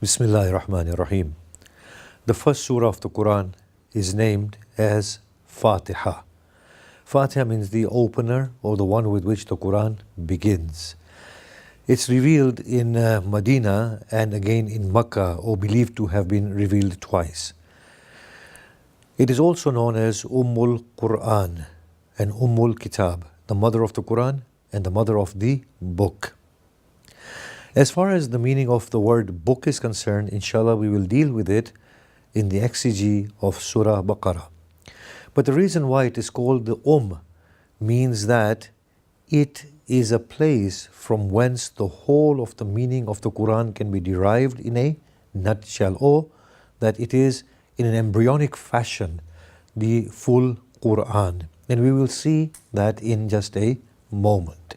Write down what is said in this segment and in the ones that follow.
Bismillahir Rahmanir Rahim. The first surah of the Quran is named as Fatiha. Fatiha means the opener or the one with which the Quran begins. It's revealed in Medina and again in Makkah, or believed to have been revealed twice. It is also known as Ummul Qur'an and Ummul Kitab, the mother of the Quran and the mother of the book. As far as the meaning of the word book is concerned, inshallah we will deal with it in the exegy of Surah Baqarah. But the reason why it is called the means that it is a place from whence the whole of the meaning of the Quran can be derived in a nutshell, or that it is in an embryonic fashion the full Quran. And we will see that in just a moment.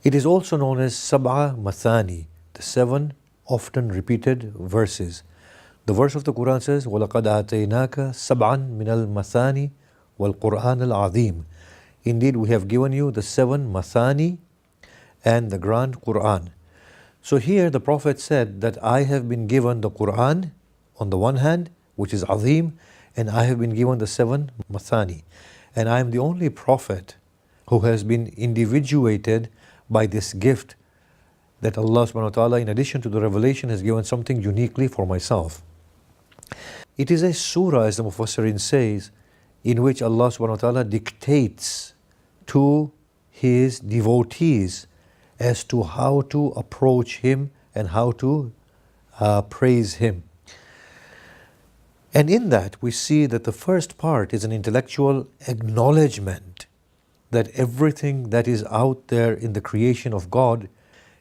It is also known as Sab'a Mathani, the 7 often repeated verses. The verse of the Quran says, وَلَقَدْ آتَيْنَاكَ سَبْعًا مِنَ الْمَثَانِ وَالْقُرْآنَ الْعَظِيمِ. Indeed, we have given you the 7 Mathani and the Grand Quran. So here the Prophet said that I have been given the Quran on the one hand, which is Azim, and I have been given the 7 Mathani. And I am the only Prophet who has been individuated by this gift that Allah subhanahu wa ta'ala, in addition to the revelation, has given something uniquely for myself. It is a surah, as the Mufassirin says, in which Allah subhanahu wa ta'ala dictates to His devotees as to how to approach Him and how to praise Him. And in that we see that the first part is an intellectual acknowledgement that everything that is out there in the creation of God,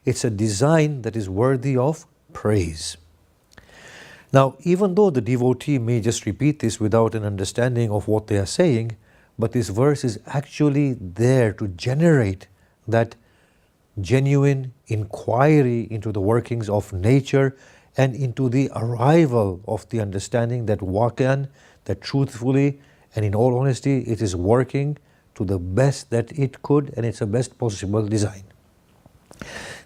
it's a design that is worthy of praise. Now, even though the devotee may just repeat this without an understanding of what they are saying, but this verse is actually there to generate that genuine inquiry into the workings of nature and into the arrival of the understanding that waqan, that truthfully and in all honesty, it is working to the best that it could, and it's a best possible design.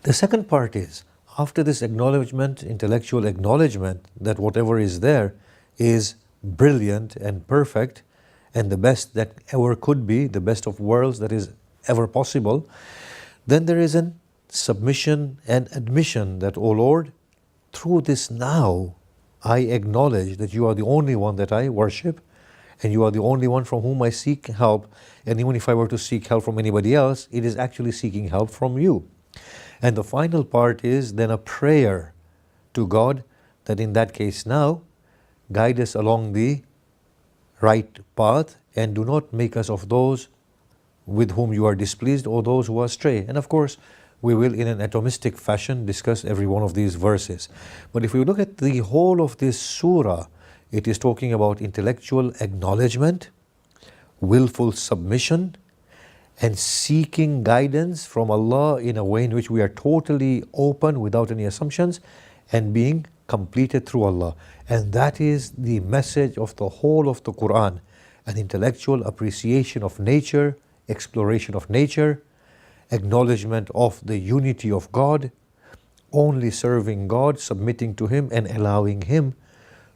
The second part is, after this acknowledgement, intellectual acknowledgement that whatever is there is brilliant and perfect and the best that ever could be, the best of worlds that is ever possible, then there is a submission and admission that, O Lord, through this now I acknowledge that you are the only one that I worship, and you are the only one from whom I seek help. And even if I were to seek help from anybody else, it is actually seeking help from you. And the final part is then a prayer to God that in that case now, guide us along the right path and do not make us of those with whom you are displeased or those who are astray. And of course, we will in an atomistic fashion discuss every one of these verses. But if we look at the whole of this surah, it is talking about intellectual acknowledgement, willful submission, and seeking guidance from Allah in a way in which we are totally open without any assumptions and being completed through Allah. And that is the message of the whole of the Quran, an intellectual appreciation of nature, exploration of nature, acknowledgement of the unity of God, only serving God, submitting to Him and allowing Him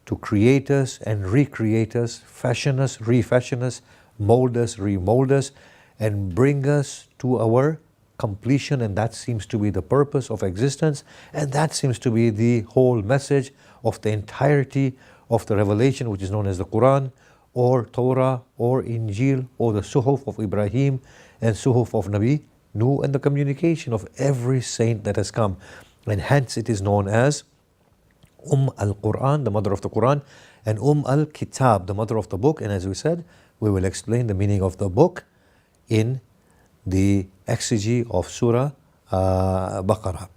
to create us and recreate us, fashion us, refashion us, mold us, remold us, and bring us to our completion. And that seems to be the purpose of existence, and that seems to be the whole message of the entirety of the revelation, which is known as the Quran or Torah or Injil or the Suhuf of Ibrahim and Suhuf of Nabi Nuh, and the communication of every saint that has come. And hence it is known as al-Quran, the mother of the Quran, and al-Kitab, the mother of the book. And as we said, we will explain the meaning of the book in the exegy of Surah Baqarah.